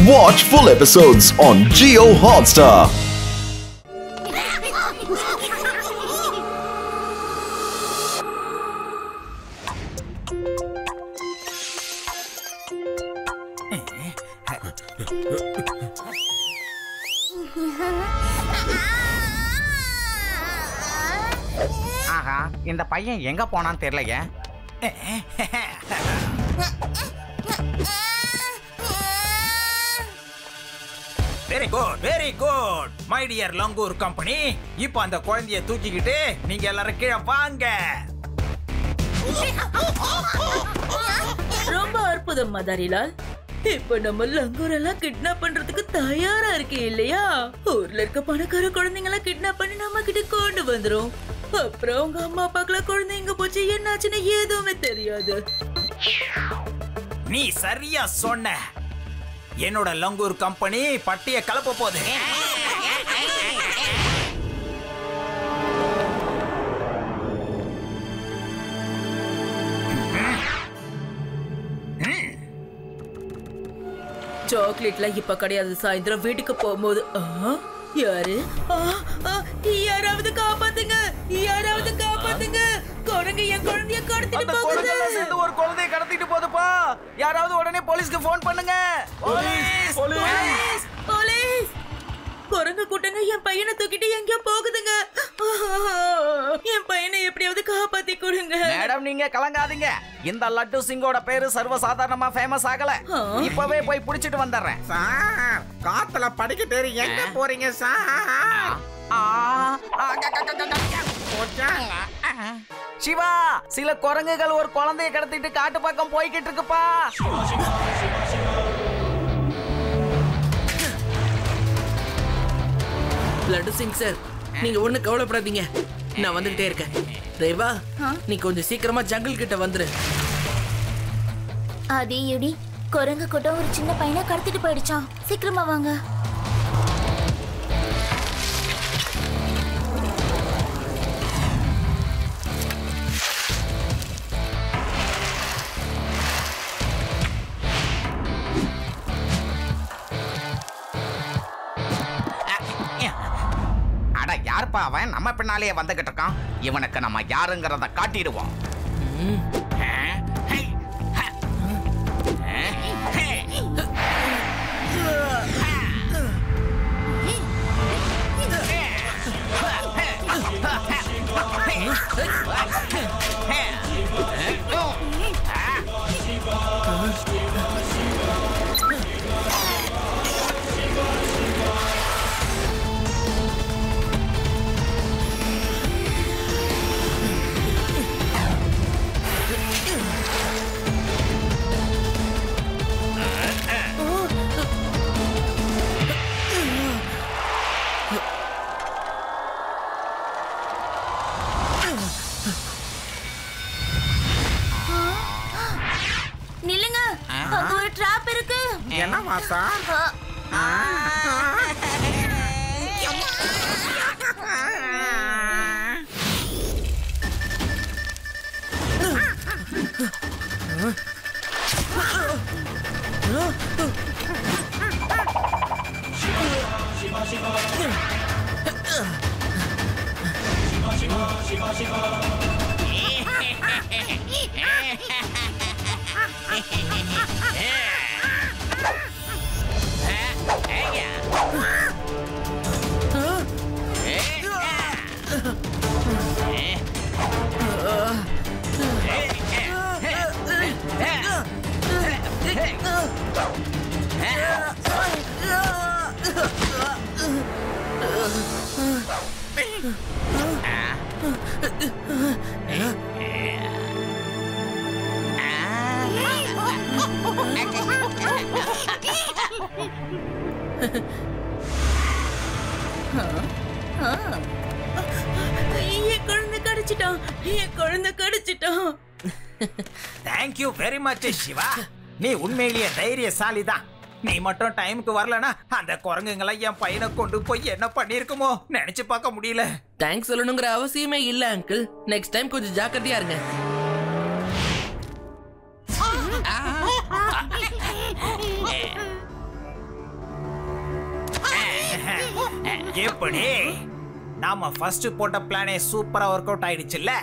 Watch full episodes on Jio Hotstar. ஆஹா, இந்த பையன் எங்க போனான்னு தெரியலையே. Very good, very good my dear langur company. இப்போ அந்த குழந்தைய தூக்கிக்கிட்டு நீங்க எல்லாரும் கீழே வாங்க. ரொம்ப அற்புதம் மதாரிலால். இப்ப நம்ம லங்கூர் எல்லாம் கிட்னாப் பண்றதுக்கு தயாரா இருக்கே இல்லையா? ஊர்ல இருக்க பணக்கார குழந்தைங்க எல்லாம் கிட்னாப் பண்ணி நம்ம கிட்ட கொண்டு வந்துரும். அப்புறம் உங்க அம்மா அப்பாக்குலாம் குழந்தைங்க போச்சு என்னாச்சுன்னு எதுவுமே தெரியாது. நீ சரியா சொன்ன. என்னோட லங்கூர் கம்பெனி பட்டிய கலப்ப போகுது. சாக்லேட்ல இப்ப கிடையாது, சாயந்தரம் வீட்டுக்கு போகும்போது. யாரு? யாராவது காப்பாத்துங்க, யாராவது காப்பாத்துங்க. குழந்தை என் குழந்தைய கடத்திட்டு போகுது. ஒரு குழந்தைய கடத்திட்டு போகுதுப்பா. யாராவது உடனே போலீஸ்க்கு ஃபோன் பண்ணுங்க. Police, police, police. குரங்கு கூட்டங்க என் பையனை தூக்கிட்டு எங்கேயோ போகுதுங்க. என் பையனை எப்படியாவது காப்பாத்தி கொடுங்க. மேடம், நீங்க கலங்காதீங்க. இந்த லட்டு சிங்கோட பேரு சர்வ சாதாரணமா ஃபேமஸ் ஆகல. இப்பவே போய் புடிச்சிட்டு வந்துடுறேன். சார், காத்துல படிக்கிட்டு எங்க போறீங்க சார்? சிவா, சில குரங்குகள் ஒரு குழந்தைய கடத்திட்டு காட்டு பக்கம் போய்கிட்டு இருக்குப்பா. லட்டு சிங் சார், நீங்க ஒண்ணு கவலைப்படாதீங்க, நான் வந்துகிட்டே இருக்கேன். தேவா, நீ கொஞ்சம் சீக்கிரமா ஜங்கிள் கிட்ட வந்துரு. அதே எடி குரங்கு கூட்டம் ஒரு சின்ன பையனை கடத்திட்டு போயிடுச்சான். சீக்கிரமா வாங்க. யாருப்பா அவன்? நம்ம பின்னாலேயே வந்துகிட்டு இருக்கான். இவனுக்கு நம்ம யாருங்கிறத காட்டிடுவோம். நில்லுங்க, அங்க ஒரு ட்ராப் இருக்கு. என்ன மாசா? என் குழந்தை கடிச்சிட்டான், என் குழந்தை கடிச்சிட்டான். Thank you very much Siva. நீ உண்மையிலேயே தைரியசாலி தான். நீ மட்டும் டைமுக்கு வரலனா அந்த குரங்குங்களை என் பையனை கொண்டு போய் என்ன பண்ணிருக்குமோ நினைச்சு பார்க்க முடியல. தேங்க்ஸ் சொல்லணுங்கிற அவசியமே இல்ல அங்கிள். நெக்ஸ்ட் டைம் கொஞ்சம் ஜாக்கிரதையா இருங்க. எப்படி நாம ஃபர்ஸ்ட் போட்ட பிளானே சூப்பரா ஒர்க் அவுட் ஆயிடுச்சுல்ல?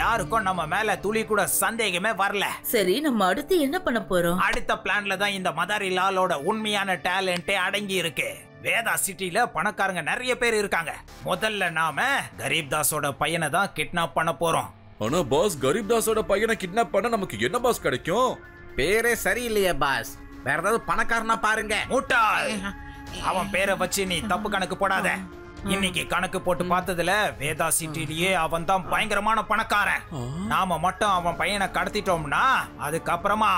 யாருக்கும் நம்ம மேல துளி கூட சந்தேகமே வரல. சரி, நம்ம அடுத்து என்ன பண்ண போறோம்? அடுத்த பிளான்ல தான் இந்த மதாரி லாலோட உண்மையான டேலண்டே அடங்கி இருக்கு. வேதா சிட்டில பணக்காரங்க நிறைய பேர் இருக்காங்க. முதல்ல நாம கரீப் தாஸோட பையனை தான் கிட்னாப் பண்ண போறோம். ஆனா பாஸ், கரீப் தாஸோட பையனை கிட்னாப் பண்ண நமக்கு என்ன பாஸ் கிடைக்கும்? பேரே சரியில்லையே பாஸ். வேற ஏதாவது பணக்காரனா பாருங்க. முட்டாள், அவன் பேரை வச்சு நீ தப்பு கணக்கு போடாத. இன்னைக்கு கணக்கு போட்டு பார்த்ததுல வேதா சிட்டிலேயே அவன் தான் பயங்கரமான பணக்காரன். நாம மட்டும் அவன் பையனை கடத்திட்டோம்னா அதுக்கப்புறமா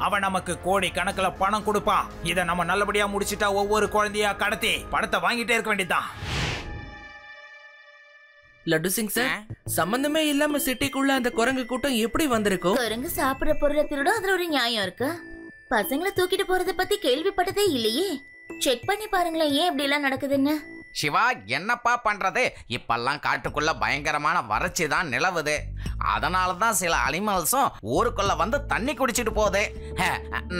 அவன் நமக்கு கோடி கணக்குல பணம் கொடுப்பான். இத நம்ம நல்லபடியா முடிச்சிட்டா ஒவ்வொரு குழந்தையா கடத்தி பணத்தை வாங்கிட்டே இருக்க வேண்டியதுதான். லட்டு சிங் சார், சம்பந்தமே இல்லாம சிட்டிக்குள்ள அந்த குரங்கு கூட்டம் எப்படி வந்திருக்கும்? குரங்கு சாப்பிடுற பொருளை திருட அதுல ஒரு நியாயம் இருக்கு. பசங்களை தூக்கிட்டு போறத பத்தி கேள்விப்பட்டதே இல்லையே. செக் பண்ணி பாருங்களேன் ஏன் இப்படி எல்லாம் நடக்குதுன்னு. சிவா, என்னப்பா பண்றது? இப்பெல்லாம் காட்டுக்குள்ள பயங்கரமான வறட்சி தான் நிலவுது. அதனால தான் சில அனிமல்ஸும் ஊருக்குள்ள வந்து தண்ணி குடிச்சிட்டு போகுது.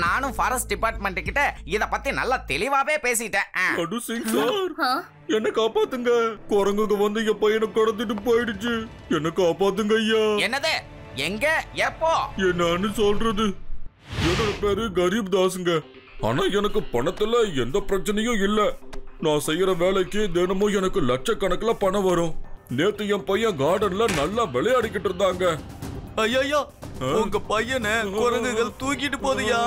நானும் ஃபாரஸ்ட் டிபார்ட்மெண்ட் கிட்ட இத பத்தி நல்லா தெளிவாவே பேசிட்டேன். லட்டு சிங் சார், என்ன காப்பாத்துங்க. குரங்குங்க வந்து என் பையனை கடத்திட்டு போயிடுச்சு. என்ன காப்பாத்துங்க ஐயா. என்னது? எங்க? எப்போ? என்னன்னு சொல்றது? என்னோட பேரு கரீப் தாஸுங்க. ஆனா எனக்கு பணத்துல எந்த பிரச்சனையும் இல்ல. நான் செய்யற வேலைக்கு தினமும் எனக்கு லட்சக்கணக்கில் பணம் வரும். நேத்து என் பையன் கார்டன்ல நல்லா விளையாடிக்கிட்டு இருந்தாங்க. ஐயா, உங்க பையனை குரங்குகள் தூக்கிட்டு போதியா?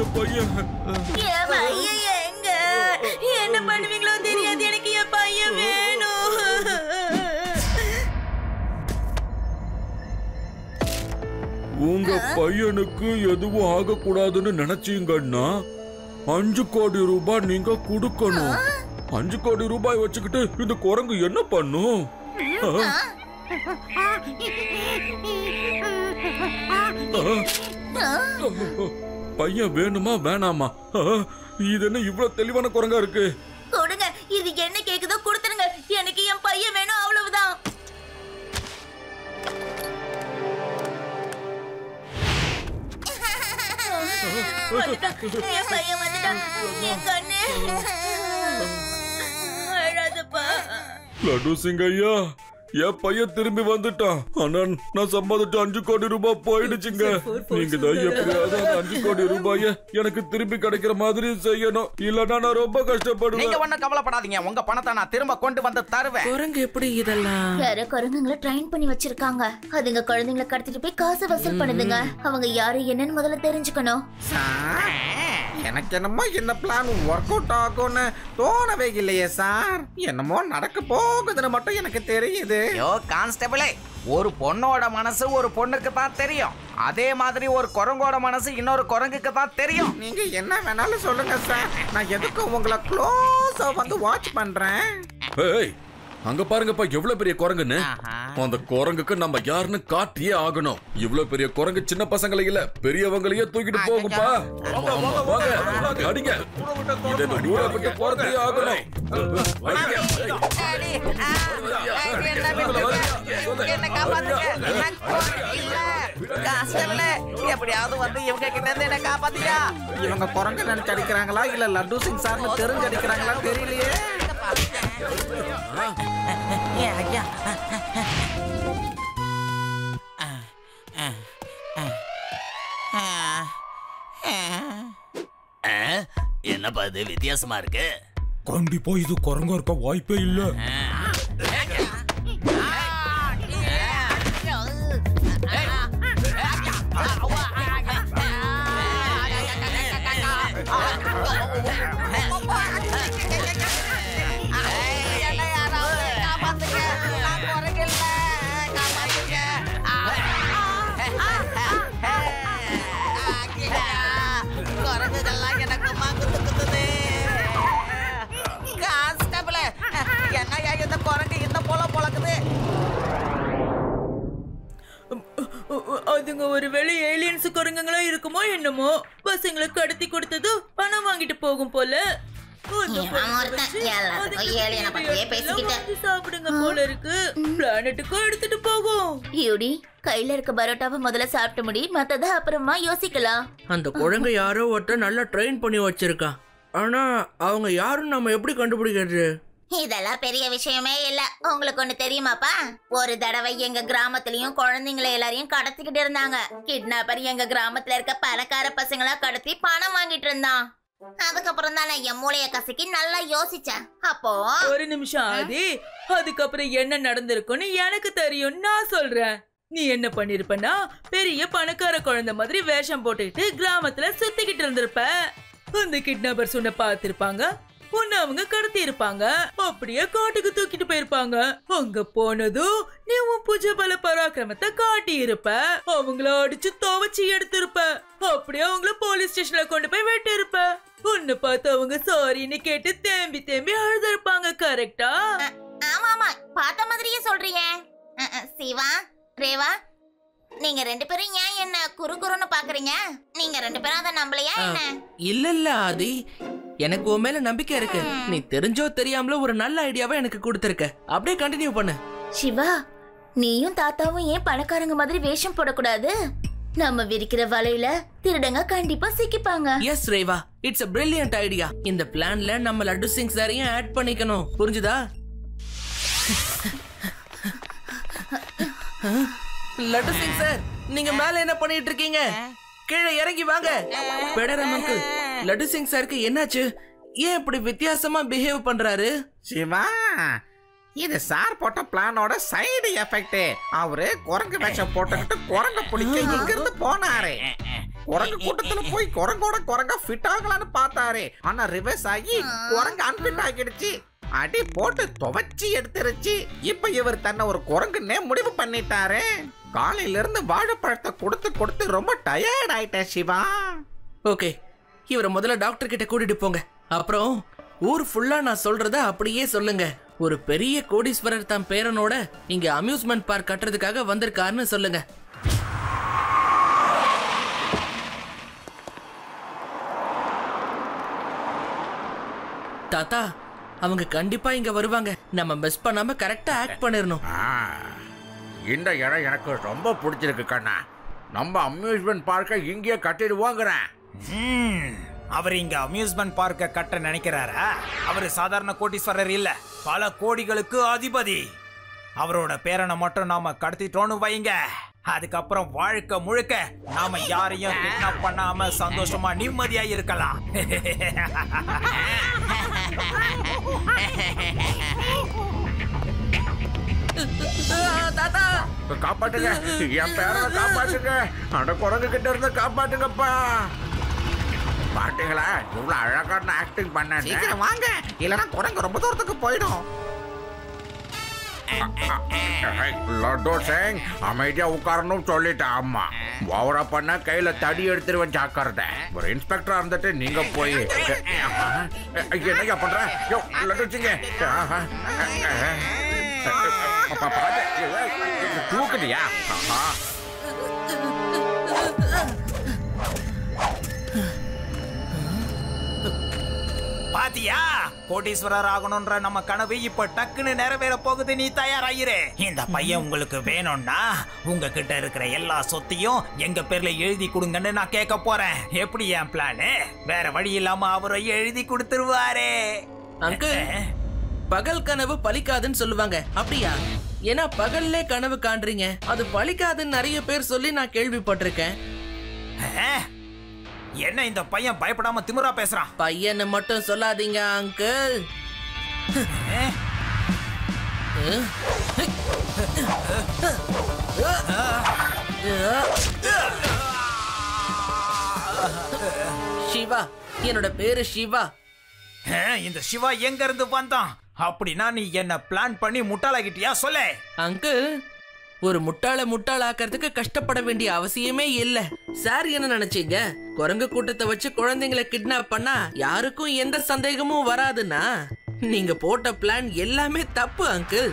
என் பையன் எங்க? என்ன பண்ணுவீங்களோ தெரியாது, எனக்கு என் பையன் வேணும். உங்க பையனுக்கு எதுவும் ஆகக்கூடாதுன்னு நினைச்சீங்கன்னா 5 கோடி ரூபாய் நீங்க கொடுக்கணும். 5 கோடி ரூபாய் வச்சுக்கிட்டு இந்த குரங்கு என்ன பண்ணும்? பையன் வேணுமா வேணாமா? இது என்ன இவ்வளவு தெளிவான குரங்கா இருக்கு? கொடுங்க, இது என்ன கேக்குதோ கொடுத்துருங்க. எனக்கு என் பையன் வேணும், அவ்வளவுதான். என் பையன் வந்துட்டான். என் கண்ணு அழாதப்பா. லட்டு சிங் ஐயா, என் பையன் திரும்பி வந்துட்டான். ஆனா நான் சம்பாதிச்ச 5 கோடி ரூபாய் போயிடுச்சுங்க. நீங்க தான் எப்படியாவது அந்த 5 கோடி ரூபாய எனக்கு திருப்பி கிடைக்கிற மாதிரி செய்யணும். இல்லன்னா நான் ரொம்ப கஷ்டப்படுவேன். நீங்க ஒண்ணும் கவலைப்படாதீங்க, உங்க பணத்தை நான் திரும்ப கொண்டு வந்து தருவேன். குரங்கு எப்படி இதெல்லாம்? யாரோ குரங்குங்களை ட்ரெயின் பண்ணி வச்சிருக்காங்க. அதுங்க குழந்தைங்களை கடத்திட்டு போய் காசு வசூல் பண்ணுதுங்க. அவங்க யாரு என்னன்னு முதல்ல தெரிஞ்சுக்கணும். சார், எனக்கு என்னமோ இந்த பிளான் ஒர்க் அவுட் ஆகும்னு தோணவே இல்லையே சார். என்னமோ நடக்க போகுதுன்னு மட்டும் எனக்கு தெரியுது. யோ கான்ஸ்டபிளே, ஒரு பொண்ணோட மனசு ஒரு பொண்ணுக்கு தான் தெரியும். அதே மாதிரி ஒரு குரங்கோட மனசு இன்னொரு குரங்குக்கு தான் தெரியும். நீங்க என்ன வேணாலும் சொல்லுங்க சார், நான் எதுக்கு உங்களை க்ளோஸா வந்து வாட்ச் பண்றேன். ஏய், அங்க பாருங்கப்பா எவ்வளவு பெரிய குரங்குன்னு. அந்த குரங்குக்கு நம்ம யாருன்னு காட்டியே ஆகணும். இவ்வளவு பெரிய குரங்கு சின்ன பசங்களை இல்ல பெரியவங்களையே தூக்கிட்டு போகும்பா. அடிங்க, இதை ஊரை விட்டு போறதே ஆகணும். எப்படியாவது வந்து இவங்க கிட்ட இருந்து என்ன காப்பாத்தியா? இவங்க குரங்கு நினைச்சு அடிக்கிறாங்களா இல்ல லட்டு சிங் சார்னு தெரிஞ்சு அடிக்கிறாங்களா தெரியலையே. என்னப்பா இது வித்தியாசமா இருக்கு? கண்டிப்பா இது குரங்கா இருக்க வாய்ப்பே இல்ல. அதுங்க ஒருவேளை ஏலியன்ஸ் குரங்குங்களா இருக்குமோ என்னமோ. பசங்களை கடத்தி கொடுத்தது பணம் வாங்கிட்டு போகும் போல. சாப்பிடுங்க போல இருக்கு. பிளானட்டுக்கும் எடுத்துட்டு போகும். யூடி, கையில இருக்க பரோட்டாவை முதல்ல சாப்பிட்டு முடி, மத்தத அப்புறமா யோசிக்கலாம். அந்த குழந்தை யாரோ ஒருத்தர் நல்லா ட்ரெயின் பண்ணி வச்சிருக்கான். ஆனா அவங்க யாரும் நம்ம எப்படி கண்டுபிடிக்கிறது? இதெல்லாம் பெரிய விஷயமே இல்ல. உங்களுக்கு ஒண்ணு தெரியுமாப்பா? ஒரு தடவை எங்க கிராமத்திலயும் குழந்தைங்களை எல்லாரையும் கடத்திக்கிட்டு இருந்தாங்க. கிட்னாப்பர் எங்க கிராமத்துல இருக்க பணக்கார பசங்களா கடத்தி பணம் வாங்கிட்டு இருந்தான். அதுக்கப்புறம் தான் நான் என் மூளைய கசக்கி நல்லா யோசிச்சேன். அப்போ ஒரு நிமிஷம் ஆதி, அதுக்கப்புறம் என்ன நடந்திருக்குன்னு எனக்கு தெரியும், நான் சொல்றேன். நீ என்ன பண்ணிருப்பனா, பெரிய பணக்கார குழந்தை மாதிரி வேஷம் போட்டுக்கிட்டு கிராமத்துல சுத்திக்கிட்டு இருந்திருப்ப. அந்த கிட்னாப்பர் உன்னை பார்த்திருப்பாங்க, உன்னை அவங்க கடத்தி இருப்பாங்க, அப்படியே காட்டுக்கு தூக்கிட்டு போயிருப்பாங்க. அங்க போனதும் நீ உன் பூஜை பல பராக்கிரமத்தை காட்டி இருப்ப. அவங்கள அடிச்சு துவச்சி எடுத்திருப்ப. அப்படியே அவங்கள போலீஸ் ஸ்டேஷன்ல கொண்டு போய் வெட்டி இருப்ப. உன்னை பார்த்து அவங்க சாரின்னு கேட்டு தேம்பி தேம்பி அழுதுருப்பாங்க. கரெக்டா? ஆமா ஆமா, பார்த்த மாதிரியே சொல்றீங்க. சிவா, ரேவா, நீங்க ரெண்டு பேரும் ஏன் என்ன குறுகுறுன்னு பாக்குறீங்க? நீங்க ரெண்டு பேரும் அதை நம்பலையா என்ன? இல்ல ஆதி, எனக்கு உன் மேல நம்பிக்கை இருக்கு. நீ தெரிஞ்சோ தெரியாமலோ ஒரு நல்ல ஐடியாவை எனக்கு கொடுத்திருக்க. அப்படியே கண்டினியூ பண்ணு. சிவா, நீயும் தாத்தாவும் ஏன் பணக்காரங்க மாதிரி வேஷம் போடக்கூடாது? நம்ம விரிக்கிற வலையில திருடங்க கண்டிப்பா சிக்கிப்பாங்க. Yes Reva, it's a brilliant idea. இந்த பிளான்ல நம்ம லட்டு சிங் சாரையும் ஆட் பண்ணிக்கணும். புரிஞ்சுதா? லட்டு சிங் சார், நீங்க மேல என்ன பண்ணிட்டு இருக்கீங்க? கீழே இறங்கி வாங்க. பெடரம் அங்கிள், லட்டு சிங் சாருக்கு என்னாச்சு? ஏன் இப்படி வித்தியாசமா பிஹேவ் பண்றாரு? சிவா, இது சார் போட்ட பிளானோட சைடு எஃபெக்ட். அவரு குரங்கு வேஷம் போட்டுக்கிட்டு குரங்க பிடிக்க இங்க இருந்து போனாரு. குரங்கு கூட்டத்துல போய் குரங்கோட குரங்கா ஃபிட் ஆகலான்னு பார்த்தாரு. ஆனா ரிவர்ஸ் ஆகி குரங்கு அன்பிட் ஆகிடுச்சு. அடி போட்டு துவச்சி எடுத்துருச்சு. இப்ப இவர் தன்னை ஒரு குரங்குன்னே முடிவு பண்ணிட்டாரு. காலையில இருந்து வாழைப்பழத்தை கொடுத்து கொடுத்து ரொம்ப டயர்ட் ஆயிட்டேன் சிவா. ஓகே, இவரை முதல்ல டாக்டர் கிட்ட கூட்டிட்டு போங்க. அப்புறம் ஊர் ஃபுல்லா நான் சொல்றத அப்படியே சொல்லுங்க. ஒரு பெரிய கோடீஸ்வரர் தம் பேரனோட இங்க அம்யூஸ்மெண்ட் பார்க் கட்டுறதுக்காக வந்திருக்காருன்னு சொல்லுங்க. தாத்தா, அவங்க கண்டிப்பா இங்க வருவாங்க. நம்ம மிஸ் பண்ணாம கரெக்டா ஆக்ட் பண்ணிரணும். இந்த இடம் எனக்கு ரொம்ப பிடிச்சிருக்கு கண்ணா. நம்ம அம்யூஸ்மெண்ட் பார்க்க இங்கேயே கட்டிடுவோங்கிறேன். அவர் இங்க அம்யூஸ்மெண்ட் பார்க்க கட்ட நினைக்கிறாரா? அவரு சாதாரண கோடீஸ்வரர் இல்ல, பல கோடிகளுக்கு அதிபதி. அவரோட பேரனை மட்டும் நாம கடத்திட்டோன்னு வைங்க, அதுக்கப்புறம் வாழ்க்கை முழுக்க நாம யாரையும் கிட்னாப் பண்ணாம சந்தோஷமா நிம்மதியா இருக்கலாம். காப்பாட்டுங்க, என் பேரனை காப்பாட்டுங்க. அந்த குரங்கு கிட்ட இருந்து காப்பாட்டுங்கப்பா. பாத்தீங்களா இவ்வளவு அழகான ஆக்டிங் பண்ண. சீக்கிரம் வாங்க, இல்லைன்னா குரங்கு ரொம்ப தூரத்துக்கு போயிடும். லட்டு சிங், அமைதியா உட்காரணும் சொல்லிட்டேன். அம்மா ஓவரா பண்ண கையில தடி எடுத்துருவேன், ஜாக்கிரதை. ஒரு இன்ஸ்பெக்டரா இருந்துட்டு நீங்க போய் என்னையா பண்ற? லட்டு சிங்க தூக்குறியா? பாத்தியா, கோடீஸ்வரர் ஆகணும்ன்ற நம்ம கனவு இப்ப டக்குன்னு நிறைவேற போகுது. நீ தயாராயிரு. இந்த பையன் உங்களுக்கு வேணும்னா உங்ககிட்ட இருக்கிற எல்லா சொத்தையும் எங்க பேர்ல எழுதி கொடுங்கன்னு நான் கேட்க போறேன். எப்படி என் பிளானு? வேற வழி இல்லாம அவரை எழுதி கொடுத்துருவாரு. அங்கிள், பகல் கனவு பலிக்காதுன்னு சொல்லுவாங்க, அப்படியா? ஏன்னா பகல்லே கனவு காண்றீங்க, அது பலிக்காதுன்னு நிறைய பேர் சொல்லி நான் கேள்விப்பட்டிருக்கேன். என்ன இந்த பையன் பயப்படாம திமிரா பேசுறான்? பையனை மட்டும் சொல்லாதீங்க அங்கிள். சிவா, என்னோட பேரு சிவா. இந்த சிவா எங்க இருந்து வந்தான்? அப்படின்னா நீ என்ன பிளான் பண்ணி முட்டாளாகிட்டியா? சொல்ல அங்கிள், ஒரு முட்டாளாக்கிறதுக்கு கஷ்டப்பட வேண்டிய அவசியமே இல்ல. சார் என்ன நினைச்சீங்க? குரங்கு கூட்டத்தை வச்சு குழந்தைங்களை கிட்னாப் பண்ணா யாருக்கும் எந்த சந்தேகமும் வராதுன்னா நீங்க போட்ட பிளான் எல்லாமே தப்பு அங்கிள்.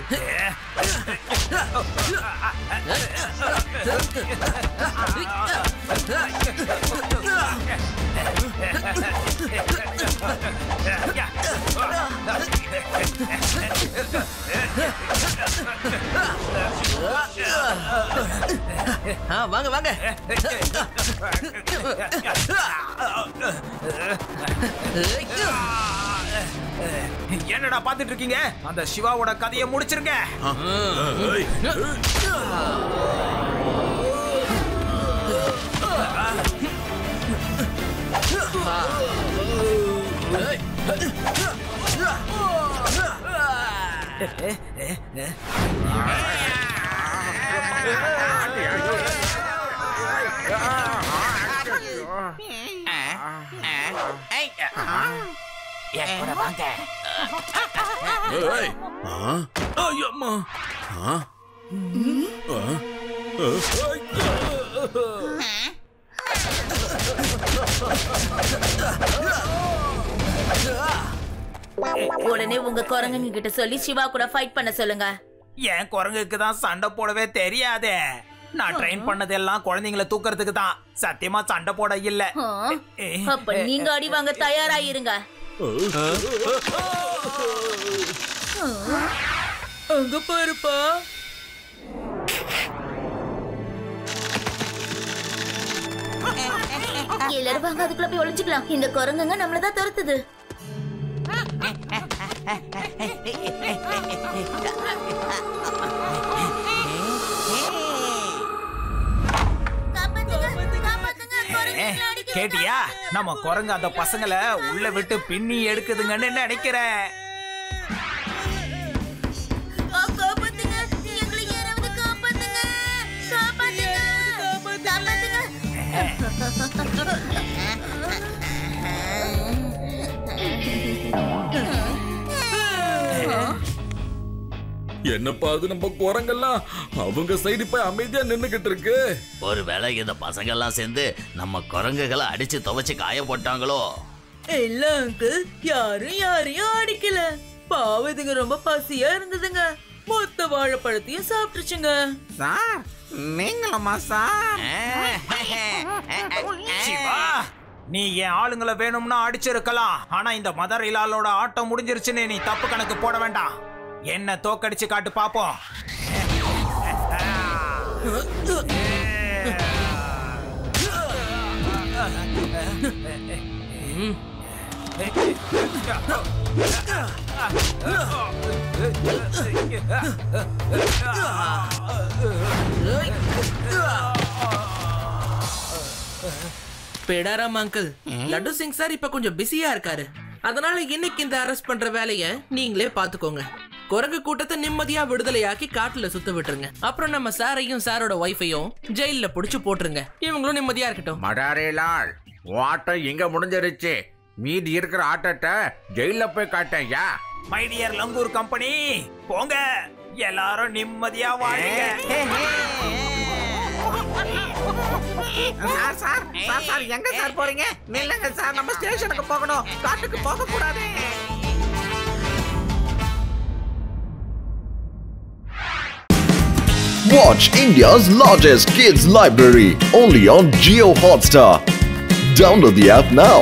வாங்க வாங்க. என்னடா பாத்துட்டு இருக்கீங்க? அந்த சிவாவோட கதையை முடிச்சிருங்க. வாங்க. உடனே உங்க குரங்குங்க கிட்ட சொல்லி சிவா கூட ஃபைட் பண்ண சொல்லுங்க. என் குரங்குக்கு தான் சண்டை போடவே தெரியாதே. நான் ட்ரெயின் பண்ணதெல்லாம் குழந்தைங்களை தூக்கறதுக்கு தான். சத்தியமா சண்டை போட இல்ல. அப்ப நீங்க அடி வாங்க தயாராயிருங்க. அங்க பாருப்பா. எல்லாரும் வாங்க, அதுக்குள்ள போய் ஒளிஞ்சுக்கலாம். இந்த குரங்குங்க நம்மளதான் துரத்துது. கேட்டியா? நம்ம குரங்கு அந்த பசங்களை உள்ள விட்டு பின்னி எடுக்குதுங்கன்னு நினைக்கிறேன். என்னப்பா அது, நம்ம குரங்கெல்லாம் அவங்க சைடு போய் அமைதியா நின்னுகிட்டு இருக்கு. ஒருவேளை இந்த பசங்க எல்லாம் சேர்ந்து நம்ம குரங்குகளை அடிச்சு துவைச்சு காய போட்டாங்களோ? இல்ல அங்கிள், யாரும் யாரையும் அடிக்கல. பாவம், இதுங்க ரொம்ப பசியா இருந்ததுங்க. மொத்த வாழைப்பழத்தையும் சாப்பிட்டுச்சுங்க. சார், நீங்களம்மா சார்? சிவா, நீ என் ஆளுங்களை வேணும்னா அடிச்சிருக்கலாம். ஆனா இந்த மதர் இலாலோட ஆட்டம் முடிஞ்சிருச்சுன்னு நீ தப்பு கணக்கு போட வேண்டாம். என்ன தோக்கடிச்சு காட்டு பாப்போம். பேடாராம் அங்கிள், லட்டு சிங் சார் இப்ப கொஞ்சம் பிஸியா இருக்காரு. அதனால இன்னைக்கு இந்த அரெஸ்ட் பண்ற வேலைய நீங்களே பாத்துக்கோங்க. குரங்கு கூட்டத்தை நிம்மதியா விடுதலையாக்கி காட்டுல சுத்த விட்டுருங்க. அப்புறம் நம்ம சாரையும் சாரோட ஒய்ஃபையும் ஜெயில புடிச்சு போட்டுருங்க. இவங்களும் நிம்மதியா இருக்கட்டும். மடாரேலால், ஆட்டம் எங்க முடிஞ்சிருச்சு. மீதி இருக்கிற ஆட்டத்தை ஜெயில போய் காட்டையா. மை டியர் லங்கூர் கம்பெனி, போங்க, எல்லாரும் நிம்மதியா வாழுங்க. சார் சார் சார் சார், எங்க சார் போறீங்க? நில்லுங்க சார், நம்ம ஸ்டேஷனுக்கு போகணும். காட்டுக்கு போக கூடாது. Watch India's largest kids library only on Jio Hotstar. Download the app now.